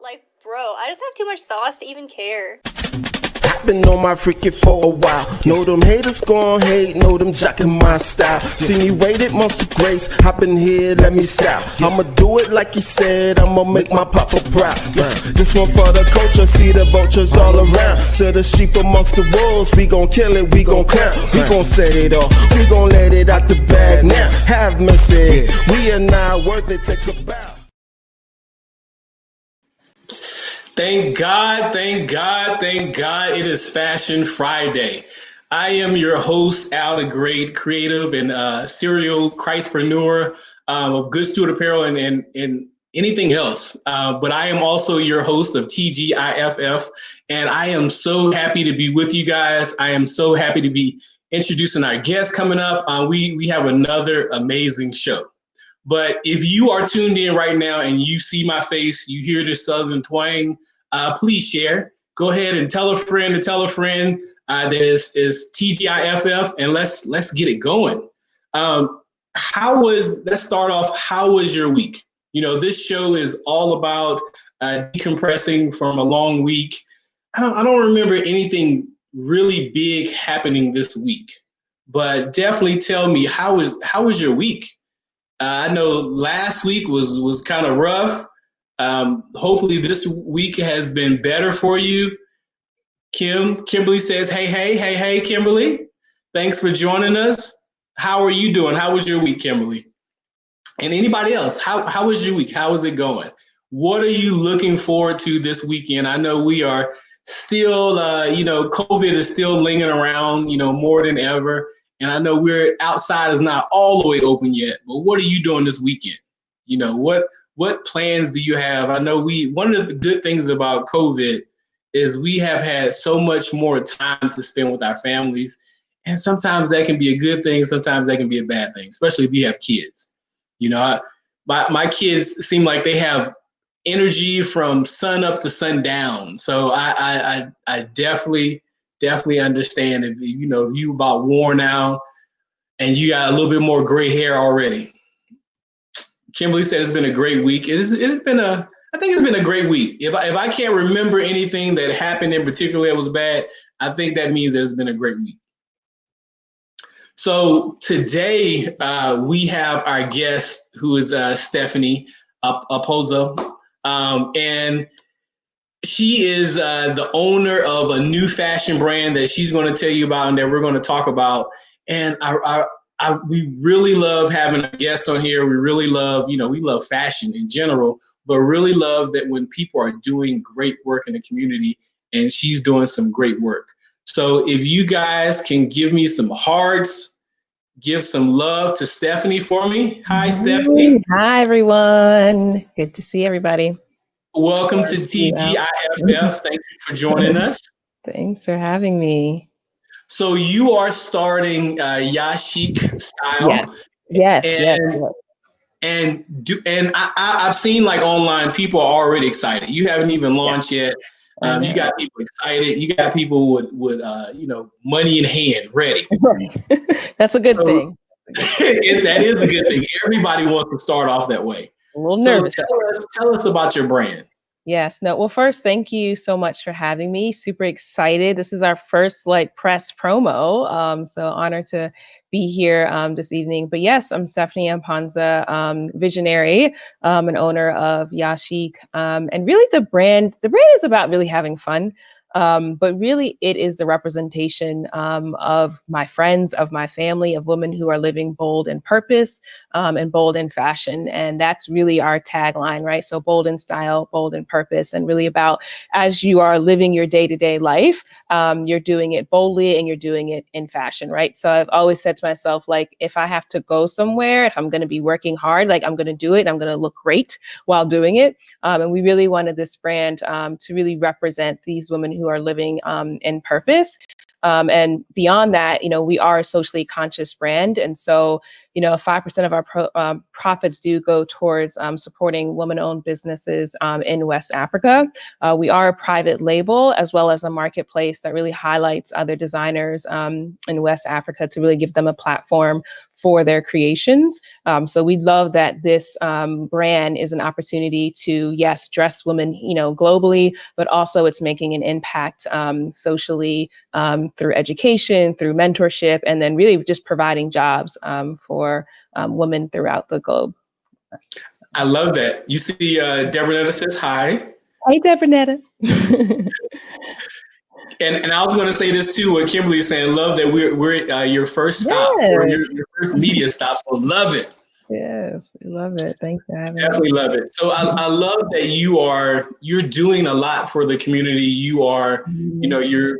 Like, bro, I just have too much sauce to even care. Been on my freaking for a while. Know them haters gon' hate, know them jacking my style. See me waited months of grace, hop in here, let me style. I'ma do it like he said, I'ma make my papa proud. This one for the culture, see the vultures all around. So the sheep amongst the wolves, we gon' kill it, we gon' count. We gon' set it off, we gon' let it out the bag now. Have mercy, we are not worth it, take a bow. Thank God, thank God, thank God it is Fashion Friday. I am your host, Al the Great, creative and serial Christpreneur of Good Steward Apparel and anything else. But I am also your host of TGIFF, and I am so happy to be with you guys. I am so happy to be introducing our guests coming up. We have another amazing show. But if you are tuned in right now and you see my face, you hear this Southern twang, please share. Go ahead and tell a friend to tell a friend that is TGIFF, and let's get it going. Let's start off, how was your week? You know, this show is all about decompressing from a long week. I don't remember anything really big happening this week, but definitely tell me, how was your week? I know last week was kind of rough. Hopefully this week has been better for you. Kimberly says, hey, Kimberly. Thanks for joining us. How are you doing? How was your week, Kimberly? And anybody else, how was your week? How is it going? What are you looking forward to this weekend? I know we are still, COVID is still lingering around, more than ever. And I know we're outside is not all the way open yet, but what are you doing this weekend? What plans do you have? I know one of the good things about COVID is we have had so much more time to spend with our families. And sometimes that can be a good thing. Sometimes that can be a bad thing, especially if you have kids. My kids seem like they have energy from sun up to sundown. So I definitely understand if you about worn out and you got a little bit more gray hair already. Kimberly said it's been a great week. I think it's been a great week. If I can't remember anything that happened in particular that was bad, I think that means that it's been a great week. So today we have our guest, who is Stephanie Opozo, and she is the owner of a new fashion brand that she's going to tell you about and that we're going to talk about. And we really love having a guest on here. We really love, we love fashion in general, but really love that when people are doing great work in the community, and she's doing some great work. So if you guys can give me some hearts, give some love to Stephanie for me. Hi, Stephanie. Hi, everyone. Good to see everybody. Welcome to TGIFF. Thank you for joining us. Thanks for having me. So you are starting Yashik Style. Yes. And I've seen like online, people are already excited. You haven't even launched yet. You got people excited. You got people with money in hand, ready. That's a good thing. That is a good thing. Everybody wants to start off that way. A little nervous. So tell us about your brand. Yes. No. Well, first, thank you so much for having me. Super excited. This is our first press promo. So honored to be here this evening. But yes, I'm Stephanie Ampanza, visionary and owner of Yashik. And really the brand is about really having fun. But really, it is the representation of my friends, of my family, of women who are living bold in purpose and bold in fashion. And that's really our tagline, right? So bold in style, bold in purpose, and really about as you are living your day-to-day life, you're doing it boldly and you're doing it in fashion, right? So I've always said to myself, if I have to go somewhere, if I'm going to be working hard, I'm going to do it. I'm going to look great while doing it. And we really wanted this brand to really represent these women who are living in purpose. And beyond that, we are a socially conscious brand. And so, 5% of our profits do go towards supporting women-owned businesses in West Africa. We are a private label as well as a marketplace that really highlights other designers in West Africa to really give them a platform for their creations. So we love that this brand is an opportunity to, yes, dress women, globally, but also it's making an impact socially through education, through mentorship, and then really just providing jobs for women throughout the globe. I love that. You see, Deborah Netta says hi. Hey, Deborah Netta. And I was going to say this too. What Kimberly is saying, love that we're your first stop for your first media stop. So love it. Yes, we love it. Thanks for having Definitely us. love it. So I love that you're doing a lot for the community. You are, you're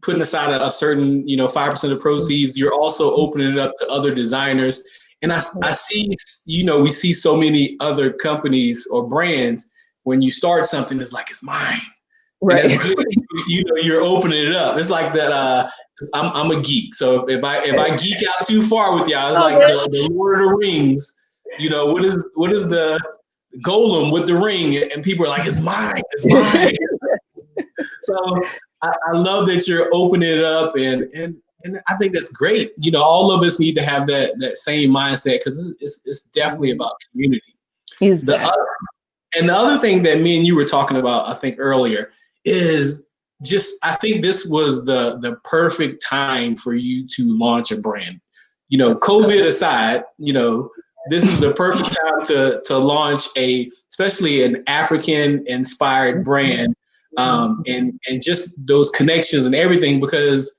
putting aside a certain, 5% of proceeds. You're also opening it up to other designers. And I see, we see so many other companies or brands when you start something, it's like, it's mine. Right. And that's good. You're opening it up. It's like that. I'm a geek. So if I geek out too far with y'all, it's like the Lord of the Rings. What is the golem with the ring? And people are like, it's mine. It's mine. So I love that you're opening it up, and I think that's great. All of us need to have that same mindset, because it's definitely about community. And the other thing that me and you were talking about, I think earlier, is just, I think this was the perfect time for you to launch a brand. COVID aside, this is the perfect time to launch especially an African inspired brand, and just those connections and everything, because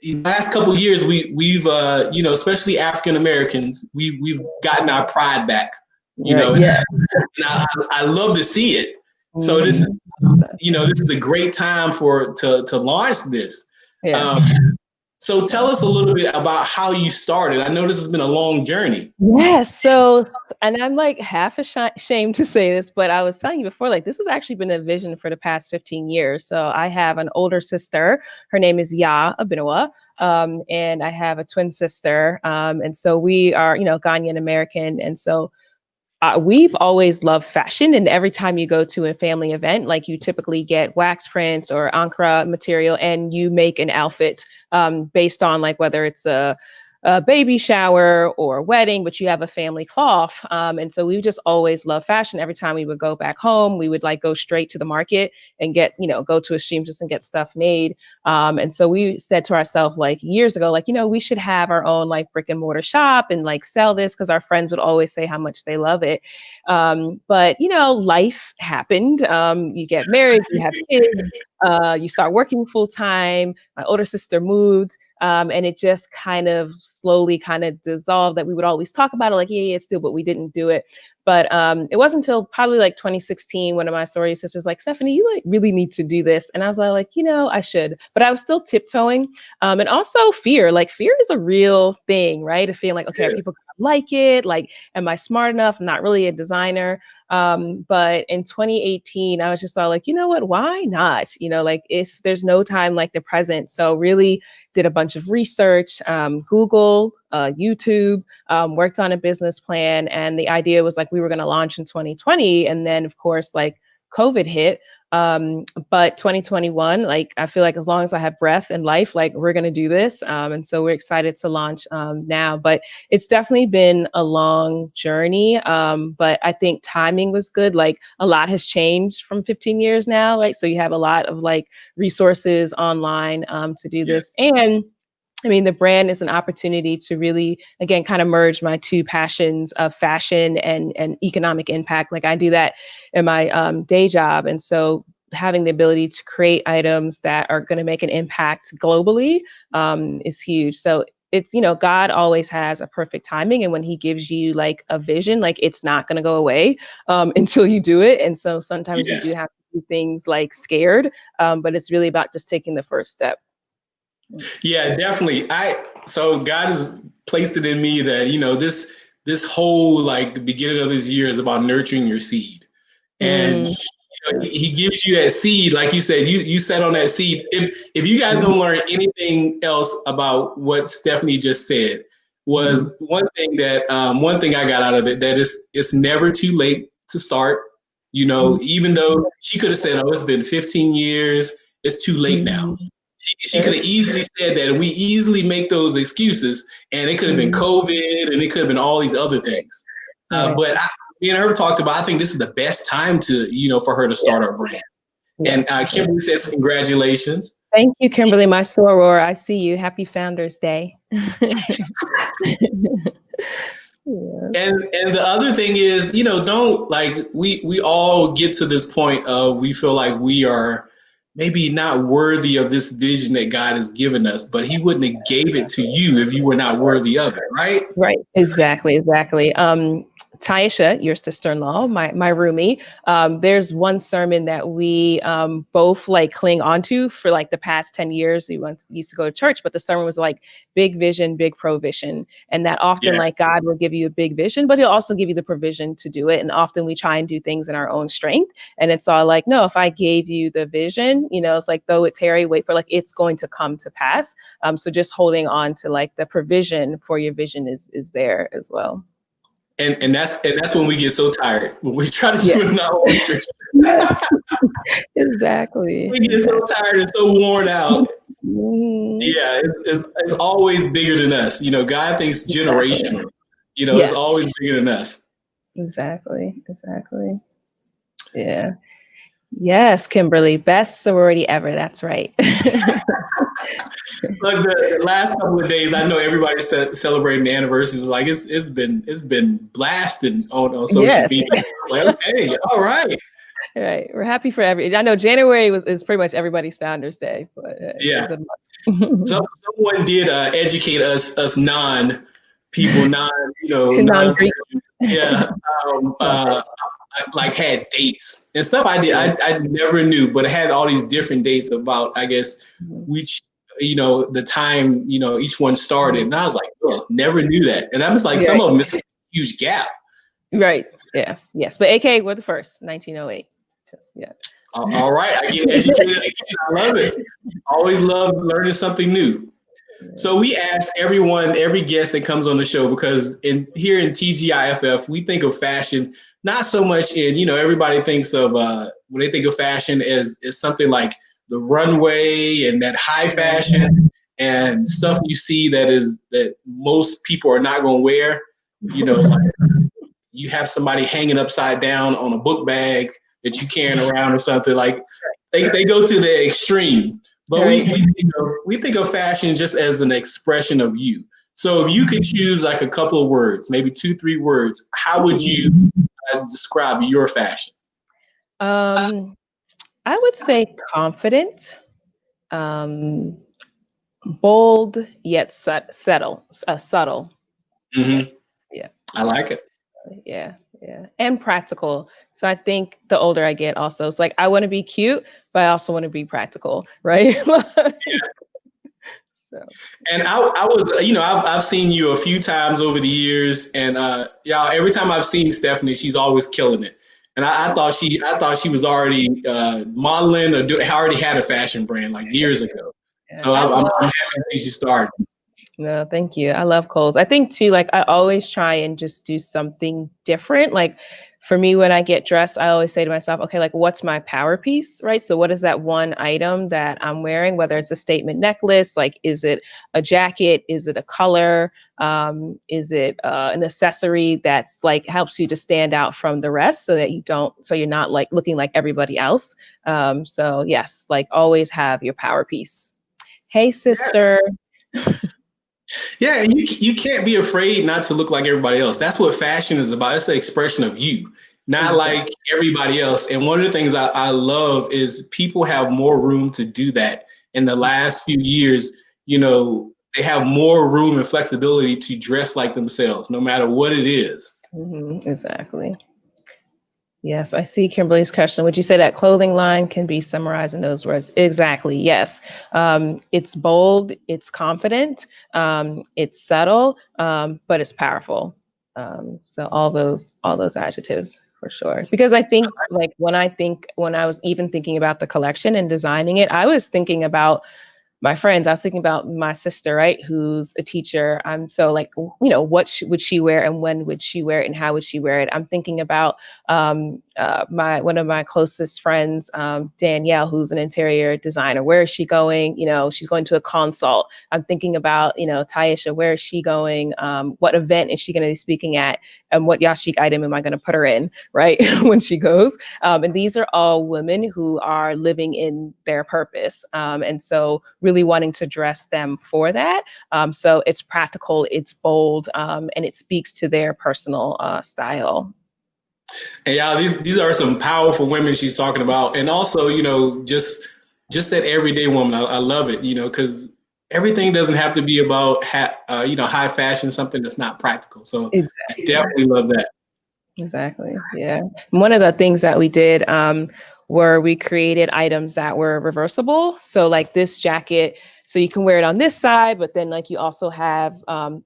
in the last couple of years, we've especially African Americans, we've gotten our pride back. And I love to see it. So this is a great time to launch this. So tell us a little bit about how you started. I know this has been a long journey. Yes. So, and I'm like half ashamed to say this, but I was telling you before, like, this has actually been a vision for the past 15 years. So I have an older sister. Her name is Ya Abinawa. And I have a twin sister. And so we are, Ghanaian American. And so we've always loved fashion, and every time you go to a family event, like, you typically get wax prints or ankara material, and you make an outfit based on, like, whether it's a baby shower or a wedding, but you have a family cloth. And so we just always loved fashion. Every time we would go back home, we would go straight to the market and get, go to a seamstress and get stuff made. And so we said to ourselves, years ago, we should have our own brick and mortar shop and sell this, because our friends would always say how much they love it. But life happened. You get married, you have kids, you start working full time. My older sister moved. And it just kind of slowly kind of dissolved. That we would always talk about it, yeah, still, but we didn't do it. But it wasn't until probably 2016, one of my sorority sisters was like, Stephanie, you really need to do this. And I was like, I should. But I was still tiptoeing. And also fear. Fear is a real thing, right? A feeling okay, are people gonna like it? Am I smart enough? I'm not really a designer. But in 2018, I was just all you know what? Why not? If there's no time like the present. So really did a bunch of research, Google, YouTube, worked on a business plan. And the idea was we were going to launch in 2020. And then, of course, COVID hit. But 2021, I feel as long as I have breath and life, we're going to do this. And so we're excited to launch now, but it's definitely been a long journey. But I think timing was good. A lot has changed from 15 years now. So you have a lot of resources online to do this. And I mean, the brand is an opportunity to really, again, kind of merge my two passions of fashion and economic impact. I do that in my day job. And so having the ability to create items that are going to make an impact globally is huge. So it's, God always has a perfect timing. And when he gives you a vision, it's not going to go away until you do it. And so sometimes you do have to do things scared, but it's really about just taking the first step. Yeah, definitely. So God has placed it in me that, this whole the beginning of this year is about nurturing your seed. And he gives you that seed, like you said, you sat on that seed. If you guys don't learn anything else about what Stephanie just said, was one thing I got out of it, that it's never too late to start. Even though she could have said, oh, it's been 15 years, it's too late now. She could have easily said that, and we easily make those excuses, and it could have been COVID, and it could have been all these other things. But me and her talked about, I think this is the best time to, for her to start her brand. Yes. And Kimberly says, congratulations. Thank you, Kimberly, my soror. I see you. Happy Founders Day. And the other thing is, don't we all get to this point of we feel like we are maybe not worthy of this vision that God has given us, but he wouldn't have gave it to you if you were not worthy of it, right? Right. Exactly. Taisha, your sister-in-law, my roomie, there's one sermon that we both cling onto for the past 10 years. We used to go to church, but the sermon was big vision, big provision. And that often God will give you a big vision, but he'll also give you the provision to do it. And often we try and do things in our own strength. And it's all no, if I gave you the vision, it's though it's hairy, wait for it's going to come to pass. So just holding on to the provision for your vision is there as well. And that's when we get so tired, when we try to do it in our own strength. Yes, exactly. We get so tired and so worn out. Yeah, it's always bigger than us. God thinks generational. It's always bigger than us. Exactly. Yeah. Yes, Kimberly, best sorority ever. That's right. Look, the last couple of days, I know everybody's celebrating the anniversaries. It's been blasting on social media. Okay, all right. Right, we're happy for I know January is pretty much everybody's Founders Day, but yeah. So someone did educate us non-people, non-Greek. Yeah. Had dates and stuff. I never knew, but it had all these different dates about, I guess, which, the time, each one started. And I was like, oh, never knew that. And I was like, some of them missing a huge gap. Right. Yes. But AK were the first, 1908. All right. I get educated again. I love it. Always love learning something new. So we ask every guest that comes on the show, because here in TGIFF, we think of fashion not so much in, everybody thinks of when they think of fashion as something like the runway and that high fashion and stuff you see that most people are not going to wear. You have somebody hanging upside down on a book bag that you carrying around or something. They go to the extreme. But we think of fashion just as an expression of you. So if you could choose a couple of words, maybe 2-3 words, how would you describe your fashion? I would say confident, bold yet subtle. Mm-hmm. Yeah, I like it. Yeah, and practical. So I think the older I get, also, it's I want to be cute, but I also want to be practical, right? So. And I was, I've seen you a few times over the years, and y'all, every time I've seen Stephanie, she's always killing it. And I thought she was already modeling or already had a fashion brand years ago. So I'm happy to see she started. No, thank you. I love Kohl's. I think too, I always try and just do something different. For me, when I get dressed, I always say to myself, okay, what's my power piece, right? So what is that one item that I'm wearing, whether it's a statement necklace, is it a jacket? Is it a color? Is it an accessory that's helps you to stand out from the rest so that you're not looking like everybody else. So yes, always have your power piece. Hey, sister. Yeah, and you can't be afraid not to look like everybody else. That's what fashion is about. It's an expression of you, not like everybody else. And one of the things I love is people have more room to do that. In the last few years, they have more room and flexibility to dress like themselves, no matter what it is. Mm-hmm, exactly. Yes, I see Kimberly's question. Would you say that clothing line can be summarized in those words? Exactly. Yes. It's bold, it's confident, it's subtle, but it's powerful. So all those adjectives for sure. Because I think when I was even thinking about the collection and designing it, I was thinking about my friends, I was thinking about my sister, right, who's a teacher. I'm so like, what would she wear and when would she wear it and how would she wear it? I'm thinking about one of my closest friends, Danielle, who's an interior designer. Where is she going? She's going to a consult. I'm thinking about, Taisha, where is she going? What event is she going to be speaking at? And what yashik item am I going to put her in, right, when she goes? And these are all women who are living in their purpose. And so really wanting to dress them for that. So it's practical, it's bold, and it speaks to their personal style. And y'all, these are some powerful women she's talking about. And also, just that everyday woman. I love it, because everything doesn't have to be about high fashion, something that's not practical. So Exactly. I definitely love that. Exactly. Yeah. One of the things that we did were we created items that were reversible. So like this jacket, so you can wear it on this side, but then like you also have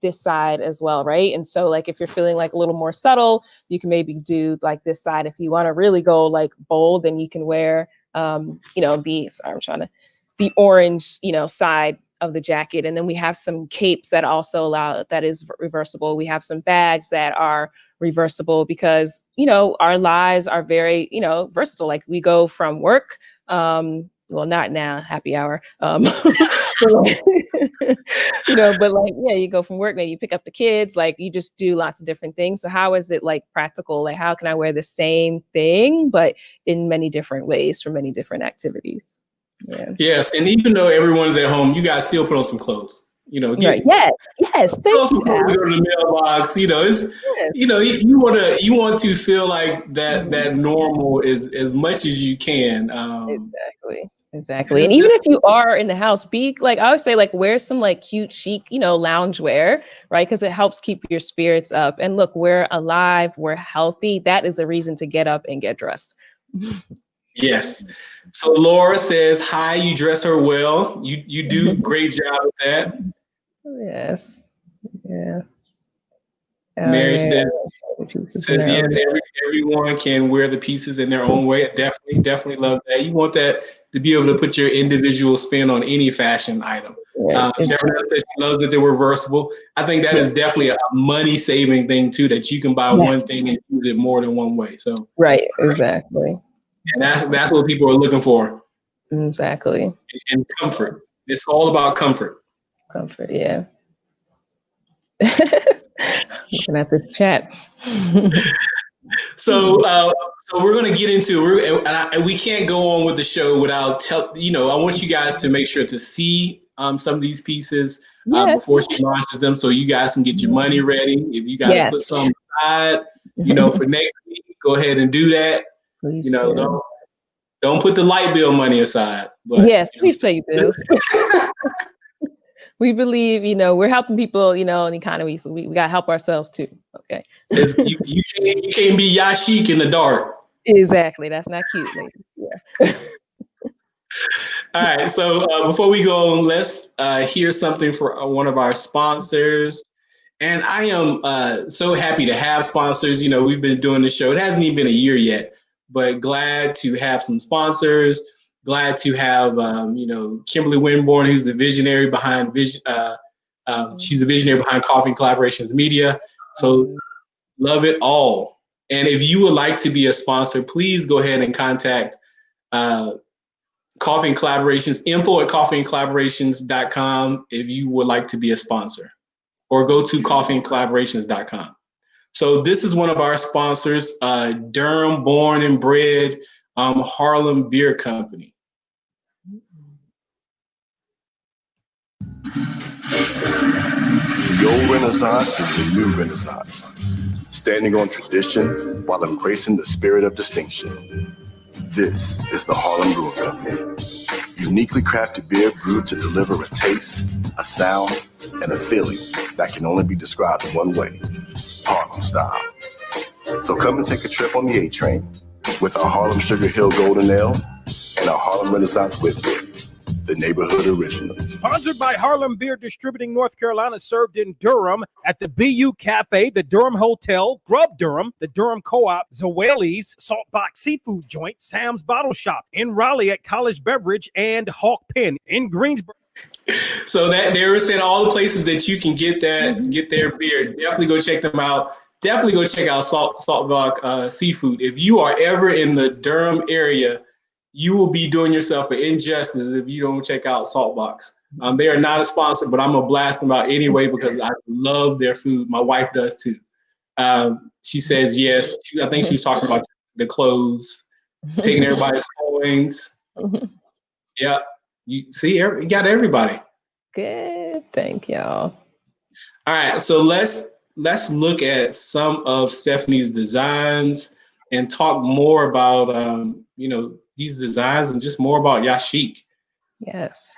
this side as well, right? And so like if you're feeling like a little more subtle, you can maybe do like this side. If you want to really go like bold, then you can wear the orange, side of the jacket. And then we have some capes that also that is reversible. We have some bags that are reversible because, our lives are very, versatile. Like we go from work, well, not now, happy hour. But like, but like, yeah, you go from work, maybe you pick up the kids, like you just do lots of different things. So how is it like practical? Like how can I wear the same thing, but in many different ways for many different activities? Yeah. Yes, and even though everyone's at home, you guys still put on some clothes. Right. Yes. Thank you, Al. Go to the mailbox. You want to feel like that normal is as much as you can. Exactly. And even if you are in the house, be like, I always say, like, wear some like cute, chic, lounge wear, right? Because it helps keep your spirits up. And look, we're alive, we're healthy. That is a reason to get up and get dressed. Yes. So Laura says, hi, you dress her well. You do a great job with that. Yes. Yeah. Mary says yes, everyone can wear the pieces in their own way. Definitely love that. You want that to be able to put your individual spin on any fashion item. Deborah says she loves that they're reversible. I think that is definitely a money saving thing too, that you can buy one thing and use it more than one way. So exactly. And that's what people are looking for. Exactly. And comfort. It's all about comfort. Comfort, yeah. Looking at this chat. So we're going to get into we can't go on with the show without I want you guys to make sure to see some of these pieces before she launches them, so you guys can get your money ready. If you got to put some aside, for next week, go ahead and do that. Please don't put the light bill money aside. But, please pay your bills. We believe, we're helping people, in the economy, so we got to help ourselves too. Okay. you can't be yashik in the dark. Exactly. That's not cute, lady. Yeah. All right. So before we go on, let's hear something for one of our sponsors. And I am so happy to have sponsors. We've been doing this show. It hasn't even been a year yet, but glad to have some sponsors. Glad to have, Kimberly Winborn, who's a visionary behind she's a visionary behind Coffee and Collaborations Media. So love it all. And if you would like to be a sponsor, please go ahead and contact Coffee and Collaborations, info@coffeeandcollaborations.com if you would like to be a sponsor, or go to coffeeandcollaborations.com. So this is one of our sponsors, Durham born and bred Harlem Beer Company. The old Renaissance is the new Renaissance, standing on tradition while embracing the spirit of distinction. This is the Harlem Brewing Company, uniquely crafted beer brewed to deliver a taste, a sound, and a feeling that can only be described in one way: Harlem style. So come and take a trip on the A train with our Harlem Sugar Hill Golden Ale and our Harlem Renaissance Wit Beer, the neighborhood original. Sponsored by Harlem Beer Distributing North Carolina, served in Durham at the BU Cafe, the Durham Hotel, Grub Durham, the Durham Co-op, Zawali's, Saltbox Seafood Joint, Sam's Bottle Shop, in Raleigh at College Beverage, and Hawk Pen in Greensboro. So that they were saying all the places that you can get get their beer. Definitely go check them out. Definitely go check out Saltbach Seafood. If you are ever in the Durham area, you will be doing yourself an injustice if you don't check out Saltbox. They are not a sponsor, but I'm gonna blast them out anyway because I love their food. My wife does too. She says yes. I think she was talking about the clothes, taking everybody's coins. Yeah, you see, you got everybody. Good, thank y'all. All right, so let's look at some of Stephanie's designs and talk more about these designs and just more about Yashik. Yes.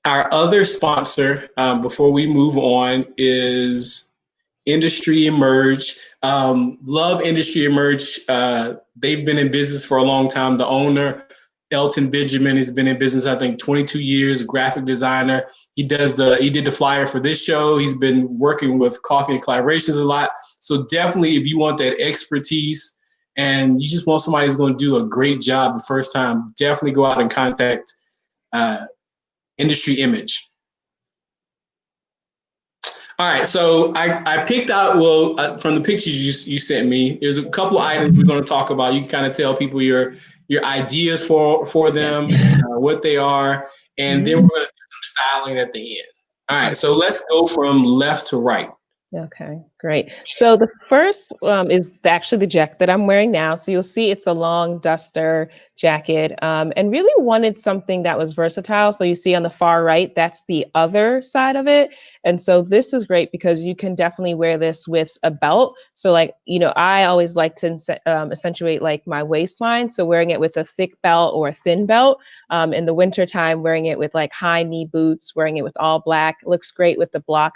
Our other sponsor, before we move on, is Industry Emerge. Love Industry Emerge. They've been in business for a long time. The owner, Elton Benjamin, has been in business, I think, 22 years, graphic designer. He did the flyer for this show. He's been working with Coffee and Collaborations a lot. So definitely, if you want that expertise and you just want somebody who's going to do a great job the first time, definitely go out and contact Industry Image. All right, so I picked out, from the pictures you sent me, there's a couple of items we're going to talk about. You can kind of tell people your ideas for them, what they are, and then we're going to do some styling at the end. All right, so let's go from left to right. Okay, great. So the first is actually the jacket that I'm wearing now. So you'll see it's a long duster jacket, and really wanted something that was versatile. So you see on the far right, that's the other side of it. And so this is great because you can definitely wear this with a belt. So like, I always like to accentuate like my waistline. So wearing it with a thick belt or a thin belt. In the wintertime, wearing it with like high knee boots, wearing it with all black, looks great with the black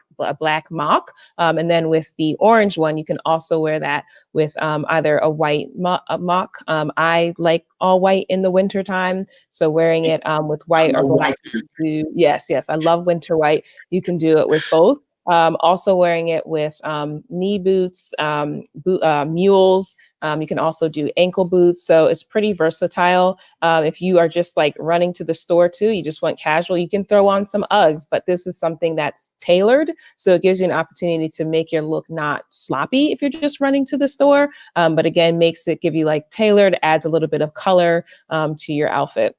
mock. And then with the orange one, you can also wear that with either a white mock. I like all white in the wintertime. So wearing it with white or black. Yes, I love winter white. You can do it with both. Also wearing it with knee boots, mules. You can also do ankle boots. So it's pretty versatile. If you are just like running to the store too, you just want casual, you can throw on some Uggs, but this is something that's tailored. So it gives you an opportunity to make your look not sloppy if you're just running to the store. But again, give you like tailored, adds a little bit of color to your outfit.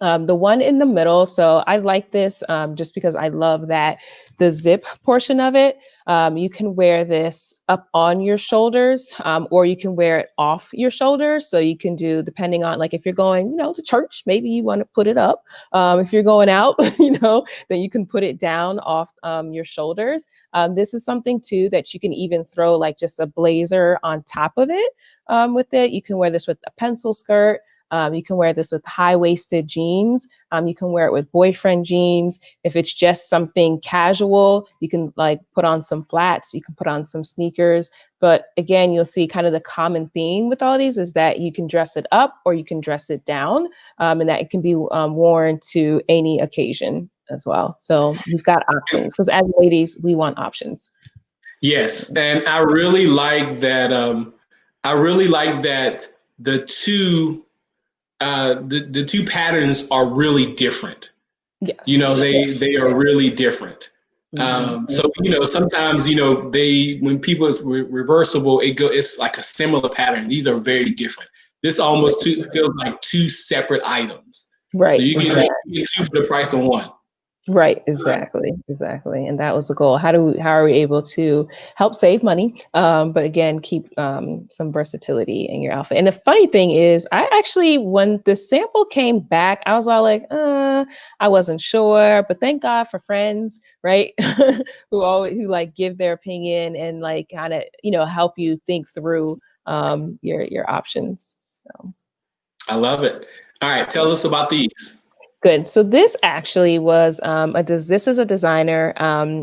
The one in the middle, so I like this just because I love that the zip portion of it. You can wear this up on your shoulders, or you can wear it off your shoulders. So you can do, depending on like if you're going, to church, maybe you want to put it up. If you're going out, then you can put it down off your shoulders. This is something too that you can even throw like just a blazer on top of it with it. You can wear this with a pencil skirt. You can wear this with high-waisted jeans. You can wear it with boyfriend jeans. If it's just something casual, you can like put on some flats. You can put on some sneakers. But again, you'll see kind of the common theme with all these is that you can dress it up or you can dress it down, and that it can be worn to any occasion as well. So you've got options because as ladies, we want options. Yes, and I really like that. I really like that the two. The two patterns are really different. Yes. They are really different. So sometimes when people is reversible, it's like a similar pattern. These are very different. This almost feels like two separate items. Right. So you get two for the price of one. Right, exactly. And that was the goal. How are we able to help save money, but again, keep some versatility in your outfit? And the funny thing is, I actually, when the sample came back, I was all like, I wasn't sure, but thank God for friends, right? who like give their opinion and like kind of, help you think through your options. So I love it. All right, tell us about these. Good. So this actually was this is a designer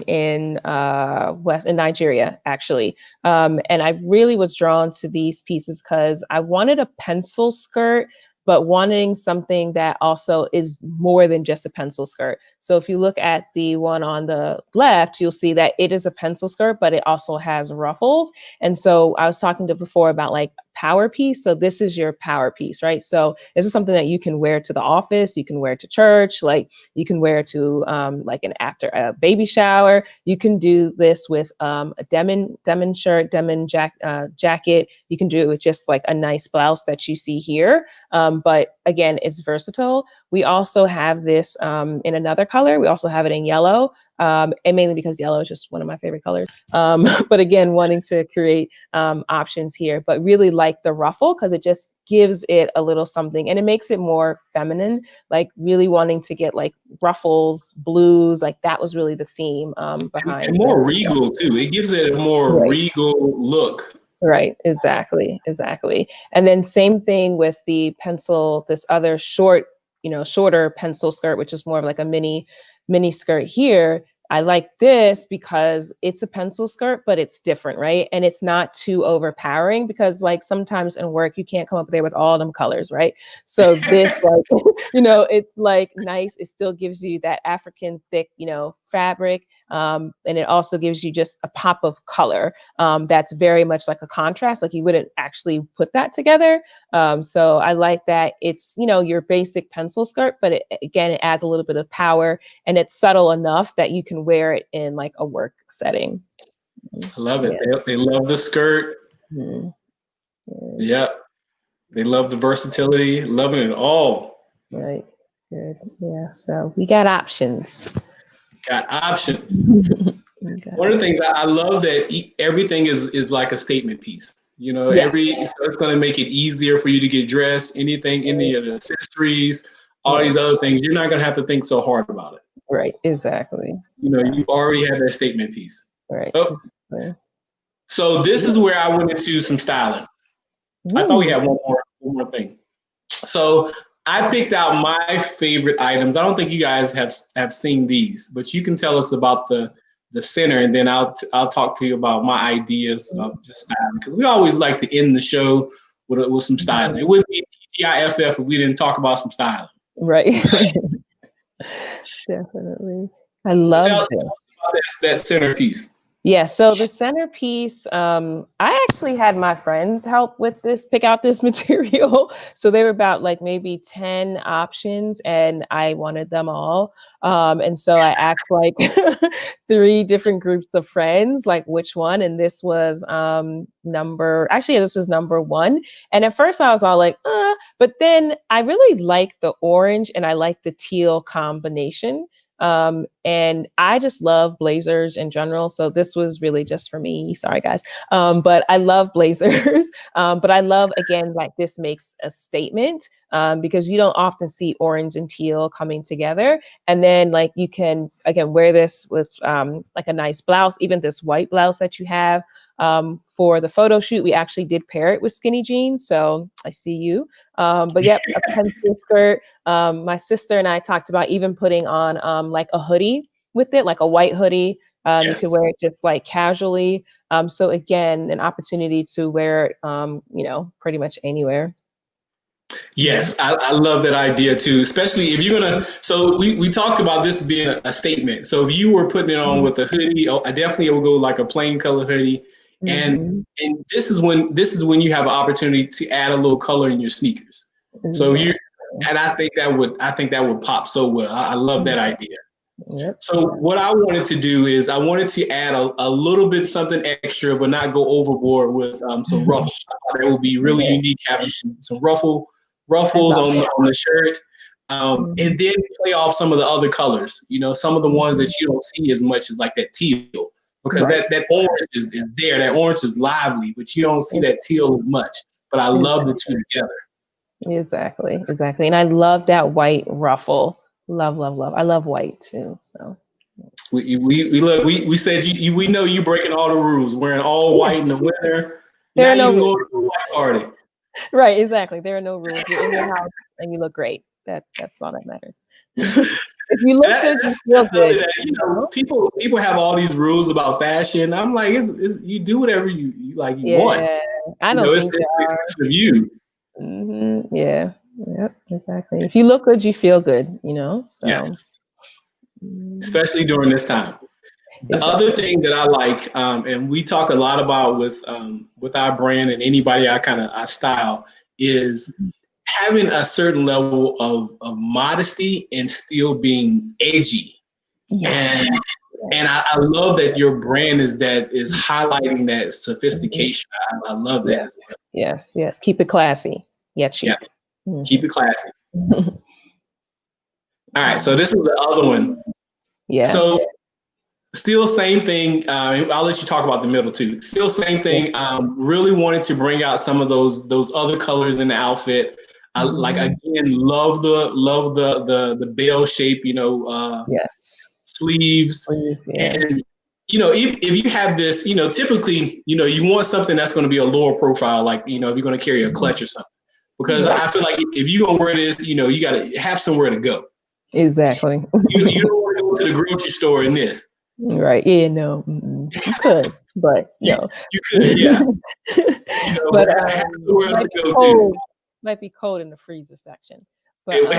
in Nigeria actually, and I really was drawn to these pieces because I wanted a pencil skirt, but wanting something that also is more than just a pencil skirt. So if you look at the one on the left, you'll see that it is a pencil skirt, but it also has ruffles. And so I was talking to before about like power piece. So this is your power piece, right? So this is something that you can wear to the office, you can wear to church, like you can wear to like an after a baby shower. You can do this with a denim shirt, jacket. You can do it with just like a nice blouse that you see here. But again, it's versatile. We also have this in another color. We also have it in yellow. And mainly because yellow is just one of my favorite colors. But again, wanting to create options here, but really like the ruffle because it just gives it a little something and it makes it more feminine, like really wanting to get like ruffles, blues, like that was really the theme behind. And more regal too. It gives it a more regal look. Right, exactly. And then same thing with the pencil, this other shorter pencil skirt, which is more of like a mini skirt here. I like this because it's a pencil skirt, but it's different, right? And it's not too overpowering because like sometimes in work, you can't come up there with all them colors, right? So this, like, it's like nice. It still gives you that African thick, fabric. And it also gives you just a pop of color that's very much like a contrast. Like you wouldn't actually put that together. So I like that it's, your basic pencil skirt, but it adds a little bit of power and it's subtle enough that you can wear it in like a work setting. I love it. Yeah. They love the skirt. Mm-hmm. Yep. They love the versatility, loving it all. Right. Good. Yeah. So we got options. Got options. One of the things I love that everything is like a statement piece. So it's going to make it easier for you to get dressed. Anything, any of the accessories, all these other things, you're not going to have to think so hard about it. Right. Exactly. You already have that statement piece. Right. Oh. Exactly. So this is where I went into some styling. I thought we had one more thing. So I picked out my favorite items. I don't think you guys have seen these, but you can tell us about the center, and then I'll talk to you about my ideas of just styling, because we always like to end the show with some styling. It wouldn't be TGIFF if we didn't talk about some styling. Right. Definitely. I love Tell this. About that centerpiece. Yeah, so the centerpiece, I actually had my friends help with this, pick out this material. So they were about like maybe 10 options and I wanted them all. And so I asked like 3 different groups of friends, like which one. And this was number 1. And at first I was all like, but then I really like the orange and I like the teal combination. And I just love blazers in general. So this was really just for me. Sorry, guys. But I love blazers. But I love, again, like this makes a statement because you don't often see orange and teal coming together. And then like you can, again, wear this with like a nice blouse, even this white blouse that you have. For the photo shoot, we actually did pair it with skinny jeans. So I see you. But yep, a pencil skirt. My sister and I talked about even putting on like a hoodie with it, like a white hoodie. You could wear it just like casually. So again, an opportunity to wear it, pretty much anywhere. Yes, I love that idea too, especially if you're gonna. So we talked about this being a statement. So if you were putting it on with a hoodie, I definitely would go like a plain color hoodie. And this is when you have an opportunity to add a little color in your sneakers. So I think that would pop so well. I love that idea. Yep. So what I wanted to do is I wanted to add a little bit something extra, but not go overboard with some ruffles. That would be really unique, having some ruffles on the shirt, and then play off some of the other colors. Some of the ones that you don't see as much as like that teal. Because that orange is there. That orange is lively, but you don't see that teal as much. But I love the two together. Exactly. And I love that white ruffle. Love. I love white too. So we said we know you breaking all the rules, wearing all white in the winter. There are no even going to a white party. Right, exactly. There are no rules. You're in your house and you look great. That's all that matters. If you look good, you feel good. That, people have all these rules about fashion. I'm like, you do whatever you like. You want. I don't think it's of you. Mm-hmm. Yeah. Yep. Exactly. If you look good, you feel good. So. Yes. Especially during this time. The other thing that I like, and we talk a lot about with our brand and anybody I style, is having a certain level of modesty and still being edgy. Yes. And I love that your brand is highlighting that sophistication. I love that as well. Yes. Keep it classy. Yeah, cheap. Yeah. Keep it classy. All right, so this is the other one. Yeah. So still same thing. I'll let you talk about the middle too. Still same thing. Really wanted to bring out some of those other colors in the outfit. I like, again, love the bell shape. Yes. Sleeves. And if you have this, typically, you want something that's going to be a lower profile, like, if you're going to carry a clutch or something, because I feel like if you're going to wear this, you got to have somewhere to go. Exactly. You don't want to go to the grocery store in this. Right. Yeah, no. You could, but no. You could, yeah. But have somewhere else to go to. Might be cold in the freezer section. But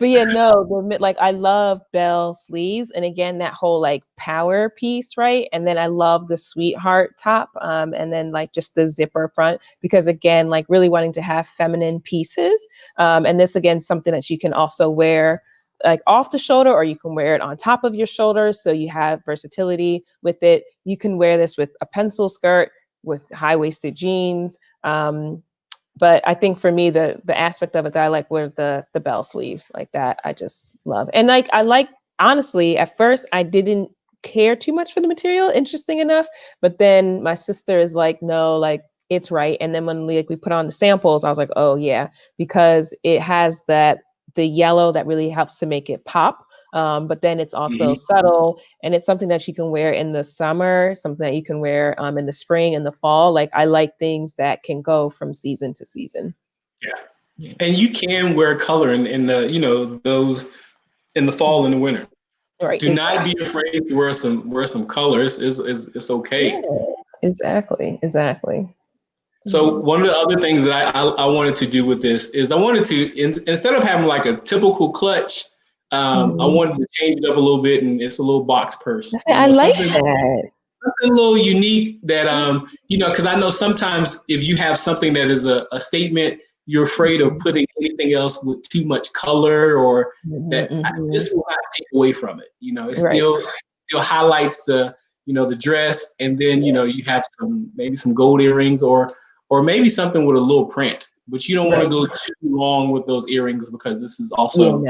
but yeah, no, like I love bell sleeves, and again that whole like power piece, right? And then I love the sweetheart top, and then like just the zipper front, because again, like really wanting to have feminine pieces, and this again something that you can also wear like off the shoulder, or you can wear it on top of your shoulders, so you have versatility with it. You can wear this with a pencil skirt, with high-waisted jeans. But I think for me, the aspect of it that I like were the bell sleeves, like that I just love. And like I like, honestly, at first I didn't care too much for the material, interesting enough. But then my sister is like, no, like it's right. And then when we put on the samples, I was like, oh yeah, because it has the yellow that really helps to make it pop. But then it's also subtle, and it's something that you can wear in the summer, something that you can wear in the spring and the fall. Like I like things that can go from season to season. Yeah, and you can wear color in the those in the fall and the winter. Right. Do not be afraid to wear some colors. It's okay. Yes, exactly. So one of the other things that I wanted to do with this is I wanted to instead of having like a typical clutch. I wanted to change it up a little bit, and it's a little box purse. I like something, that. Something a little unique that, because I know sometimes if you have something that is a statement, you're afraid of putting anything else with too much color, or that this will not take away from it. It still highlights the dress, and then, you have maybe some gold earrings, or maybe something with a little print, but you don't want to go too long with those earrings, because this is also,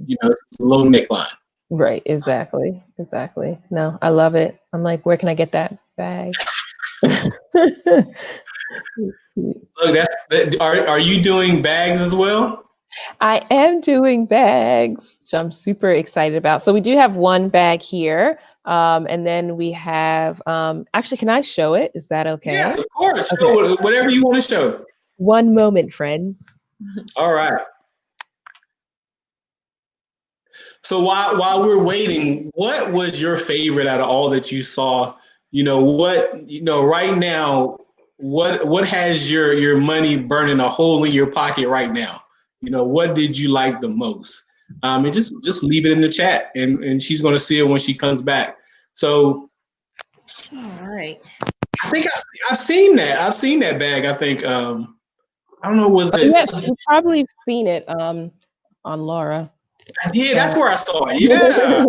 it's a low neckline. Right, exactly. No, I love it. I'm like, where can I get that bag? Look, are you doing bags as well? I am doing bags, which I'm super excited about. So we do have one bag here, and then we have. Actually, can I show it? Is that okay? Yes, of course. Okay. Show whatever you want to show. One moment, friends. All right. So while we're waiting, what was your favorite out of all that you saw? Right now, what has your money burning a hole in your pocket right now? What did you like the most? And just leave it in the chat, and she's going to see it when she comes back. So, all right. I think I've seen that. I've seen that bag. I think I don't know. Was it? Yes, you've probably seen it on Laura. I did. That's where I saw it. Yeah.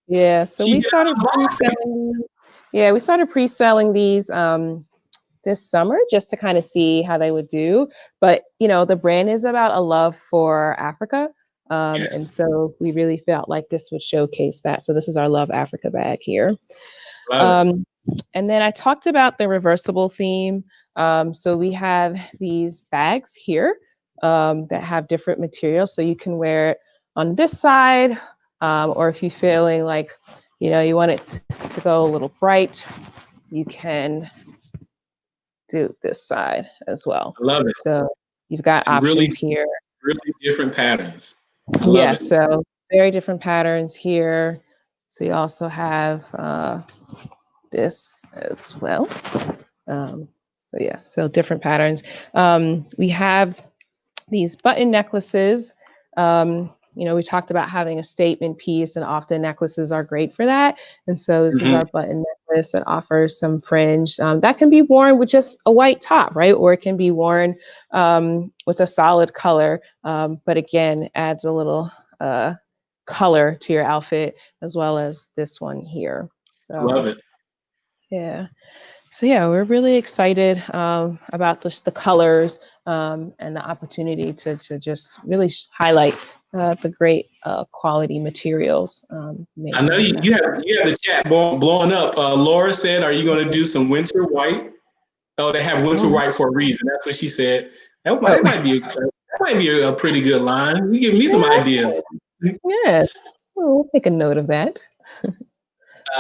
Yeah. So we started pre-selling. Yeah, we started pre-selling these this summer just to kind of see how they would do. But the brand is about a love for Africa, and so we really felt like this would showcase that. So this is our Love Africa bag here. And then I talked about the reversible theme. So we have these bags here that have different materials, so you can wear it on this side, or if you're feeling like, you want it to go a little bright, you can do this side as well. I love it. So you've got options here. Really different patterns. Yeah, so very different patterns here. So you also have this as well. So different patterns. We have these button necklaces. we talked about having a statement piece, and often necklaces are great for that. And so this is our button necklace that offers some fringe that can be worn with just a white top, right? Or it can be worn with a solid color, but again, adds a little color to your outfit, as well as this one here. So Love it. yeah. So yeah, we're really excited about just the colors and the opportunity to just really highlight the great quality materials. Made I know by you Seth. have the chat blowing up. Laura said, "Are you going to do some winter white?" Oh, they have winter Oh, white for a reason. That's what she said. That oh. might be a pretty good line. You give me some ideas. Yes. Well, we'll make a note of that.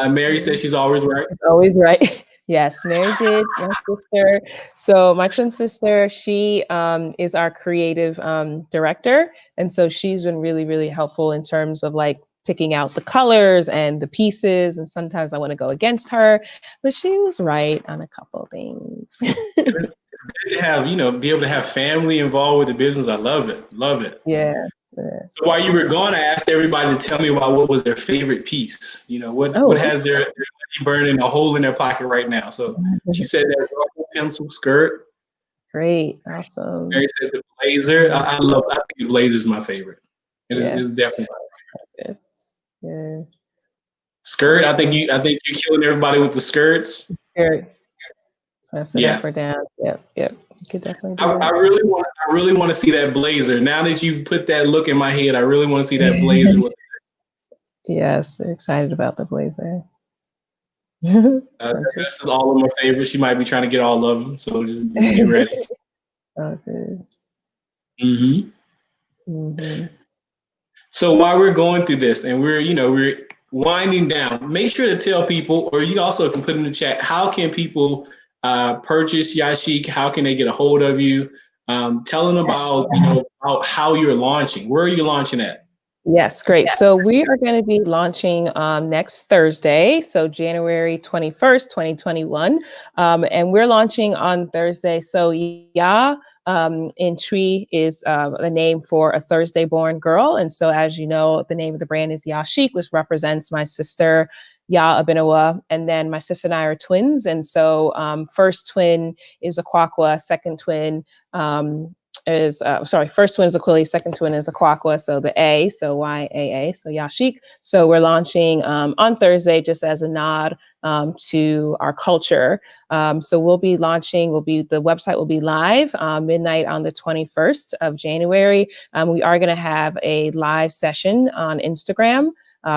Mary says she's always right. Always right. Yes, Mary did. My sister. So my twin sister, she is our creative director, and so she's been really, really helpful in terms of like picking out the colors and the pieces. And sometimes I want to go against her, but she was right on a couple things. It's good to have, be able to have family involved with the business. I love it. Love it. Yeah. Yes. So while you were gone, I asked everybody to tell me about what was their favorite piece. What Oh, has their money burning a hole in their pocket right now. So she said that rubber pencil skirt. great. Awesome. Mary said the blazer. I think the blazer is my favorite. It's Yes. definitely Yes. Yeah. skirt. Awesome. I think you're killing everybody with the skirts. Great. Press it Yeah. up or down. Yep. Yep. You could definitely do I that. really want to see that blazer. Now that you've put that look in my head, I really want to see that blazer. Yes, we're excited about the blazer. This is all of my favorites. She might be trying to get all of them, so just get ready. Okay. So while we're going through this and we're winding down, make sure to tell people, or you also can put in the chat, how can people purchase Yashiq? How can they get a hold of you? Tell them about about how you're launching. Where are you launching at? Yes, great. So we are going to be launching next Thursday, so January 21st, 2021. And we're launching on Thursday. So Ya in Tree is a name for a Thursday born girl. And so as you know, the name of the brand is Yashiq, which represents my sister, Ya Abinawa. And then my sister and I are twins. And so first twin is Aquaqua, second twin first twin is Aquili, second twin is Aquaqua, so the A, so YAA, so Yashiq. So we're launching on Thursday just as a nod to our culture. So we'll be launching, the website will be live midnight on the 21st of January. We are going to have a live session on Instagram.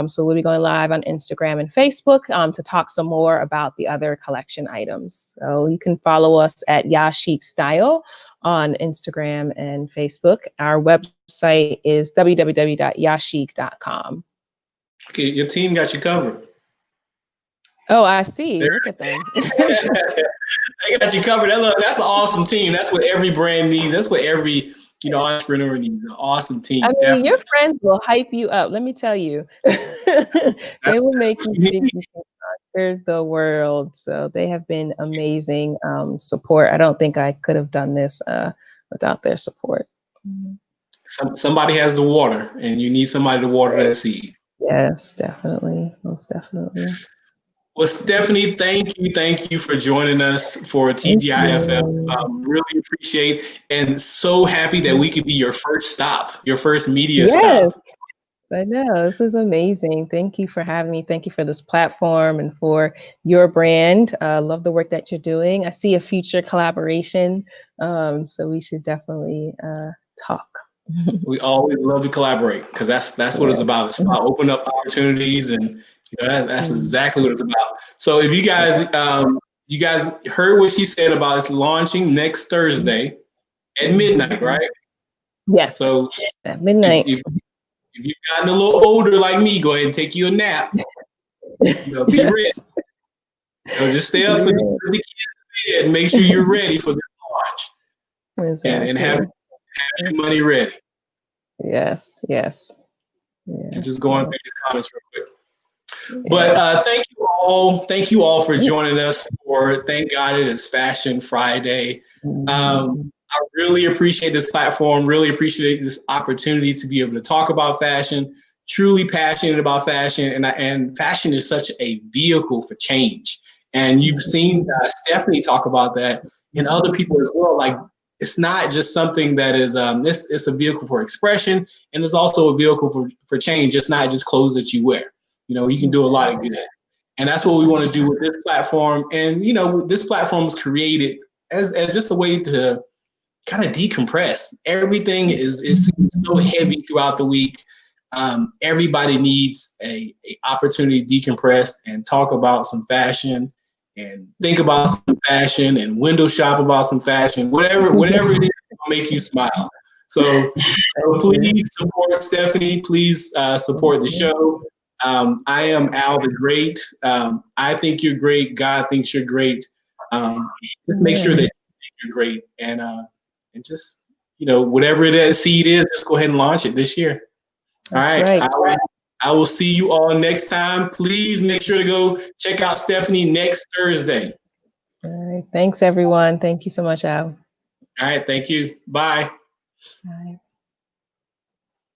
So we'll be going live on Instagram and Facebook to talk some more about the other collection items. So you can follow us at Yashiq Style on Instagram and Facebook. Our website is www.yashiq.com. Okay, your team got you covered. Oh, I see. Look at them. They got you covered. That's an awesome team. That's what every brand needs. That's what every entrepreneur needs. An awesome team. I mean, definitely. Your friends will hype you up. Let me tell you. They will make you think you can conquer the world. So they have been amazing support. I don't think I could have done this without their support. Somebody has the water, and you need somebody to water that seed. Yes, definitely. Most definitely. Well, Stephanie, thank you for joining us for TGIFF. Really appreciate and so happy that we could be your first stop, your first media stop. I know, this is amazing. Thank you for having me. Thank you for this platform and for your brand. Love the work that you're doing. I see a future collaboration, so we should definitely talk. We always love to collaborate because that's what it's about. It's about opening up opportunities, and that's exactly what it's about. So if you guys heard what she said about us launching next Thursday at midnight, right? Yes. So at midnight. If you've gotten a little older like me, go ahead and take you a nap. Be ready. Just stay up to the kids in bed and make sure you're ready for this launch. Exactly. And have your money ready. Yes. Yeah. And just going through these comments real quick. But thank you all for joining us for Thank God It Is Fashion Friday. I really appreciate this platform, really appreciate this opportunity to be able to talk about fashion, truly passionate about fashion. And fashion is such a vehicle for change. And you've seen Stephanie talk about that and other people as well. Like, it's not just something that is, it's a vehicle for expression, and it's also a vehicle for change. It's not just clothes that you wear. You can do a lot of good. And that's what we want to do with this platform. And, this platform was created as just a way to kind of decompress. Everything is so heavy throughout the week. Everybody needs a opportunity to decompress and talk about some fashion and think about some fashion and window shop about some fashion, whatever it is will make you smile. So please support Stephanie. Please support the show. I am Al the Great. I think you're great. God thinks you're great. Just make sure that you think you're great, and just whatever that seed is, just go ahead and launch it this year. That's All right. right. I will see you all next time. Please make sure to go check out Stephanie next Thursday. All right. Thanks, everyone. Thank you so much, Al. All right. Thank you. Bye. Bye.